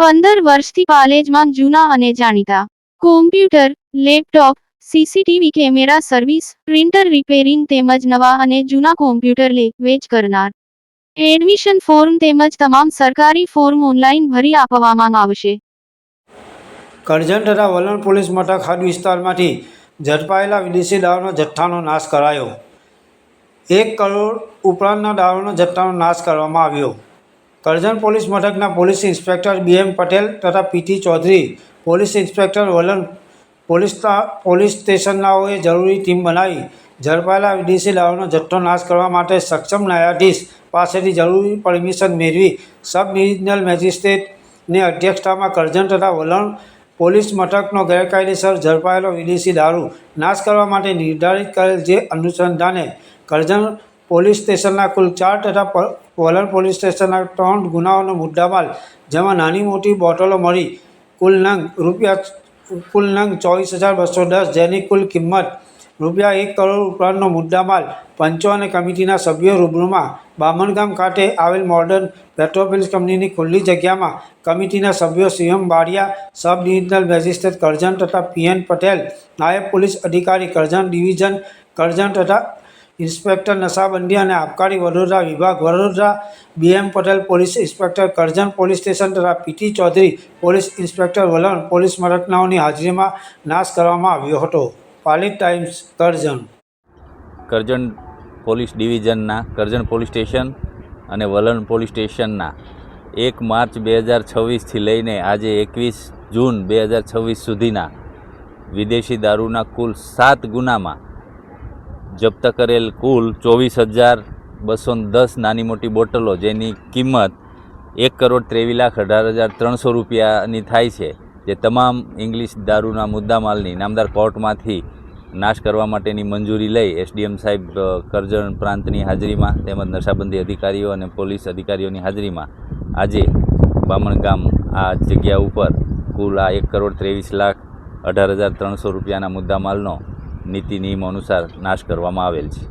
15 વર્ષથી પાલેજમાં જૂના અને જાણીતા computer, laptop, CCTV camera service, printer repairing તેમજ નવા અને જૂના કોમ્પ્યુટર લે વેચ કરનાર. એડમિશન ફોર્મ તેમજ તમામ સરકારી ફોર્મ ઓનલાઈન ભરી આપવામાં આવશે. કરજણ તથા વલણ પોલીસ મથક હદ વિસ્તારમાંથી ઝડપાયેલા વિદેશી દારૂના જથ્થાનો નાશ કરાયો. 1 કરોડ ઉપરાંતના દારૂના જથ્થાનો નાશ કરવામાં આવ્યો. કરજણ પોલીસ મથકના પોલીસ ઇન્સ્પેક્ટર BM પટેલ તથા PT Chaudhary, police inspector Valan police સ્ટેશનનાઓએ જરૂરી ટીમ બનાવી ઝડપાયેલા વિદેશી દારૂનો જથ્થો નાશ કરવા માટે સક્ષમ ન્યાયાધીશ પાસેથી જરૂરી પરમિશન મેળવી સબ ડિવિઝનલ મેજિસ્ટ્રેટની અધ્યક્ષતામાં કરજણ તથા વલણ પોલીસ મથકનો ગેરકાયદેસર ઝડપાયેલો વિદેશી દારૂ નાશ કરવા માટે નિર્ધારિત કરેલ જે અનુસંધાને કરજણ પોલીસ સ્ટેશનના કુલ 4 તથા વલણ પોલીસ સ્ટેશનના 3 ગુનાઓનો મુદ્દામાલ, જેમાં નાની મોટી બોટલો મળી કુલ નંગ 24,210, જેની કુલ કિંમત ₹1 કરોડ ઉપરાંતનો મુદ્દામાલ પંચો અને કમિટીના સભ્યો રૂબરૂમાં બામણગામ ખાતે આવેલ મોર્ડન પેટ્રોફિલ્સ કંપનીની ખુલ્લી જગ્યામાં કમિટીના સભ્યો CM Bariya, sub divisional magistrate Karjan તથા PN પટેલ, નાયબ પોલીસ અધિકારી કરજણ ડિવિઝન કરજણ તથા ઇન્સ્પેક્ટર નશાબંધી અને આબકારી વડોદરા વિભાગ Vadodara, BM Patel police inspector Karjan police station તથા PT Chaudhary police inspector Valan police મથકનાઓની હાજરીમાં નાશ કરવામાં આવ્યો હતો. પાલિત ટાઈમ્સ, કરજણ. કરજણ પોલીસ ડિવિઝનના કરજણ પોલીસ સ્ટેશન અને વલણ પોલીસ સ્ટેશનના 1 માર્ચ 2026થી લઈને આજે 21 જૂન 2026 સુધીના વિદેશી દારૂના કુલ 7 ગુનામાં જપ્ત કરેલ કુલ 24,210 નાની મોટી બોટલો, જેની કિંમત ₹1,23,18,300 થાય છે, જે તમામ ઇંગ્લિશ દારૂના મુદ્દામાલની નામદાર કોર્ટમાંથી નાશ કરવા માટેની મંજૂરી લઈ SDM સાહેબ કરજણ પ્રાંતની હાજરીમાં તેમજ નશાબંધી અધિકારીઓ અને પોલીસ અધિકારીઓની હાજરીમાં આજે બામણગામ આ જગ્યા ઉપર કુલ આ ₹1,23,18,300 મુદ્દામાલનો નીતિ નિયમો અનુસાર નાશ કરવામાં આવેલ છે.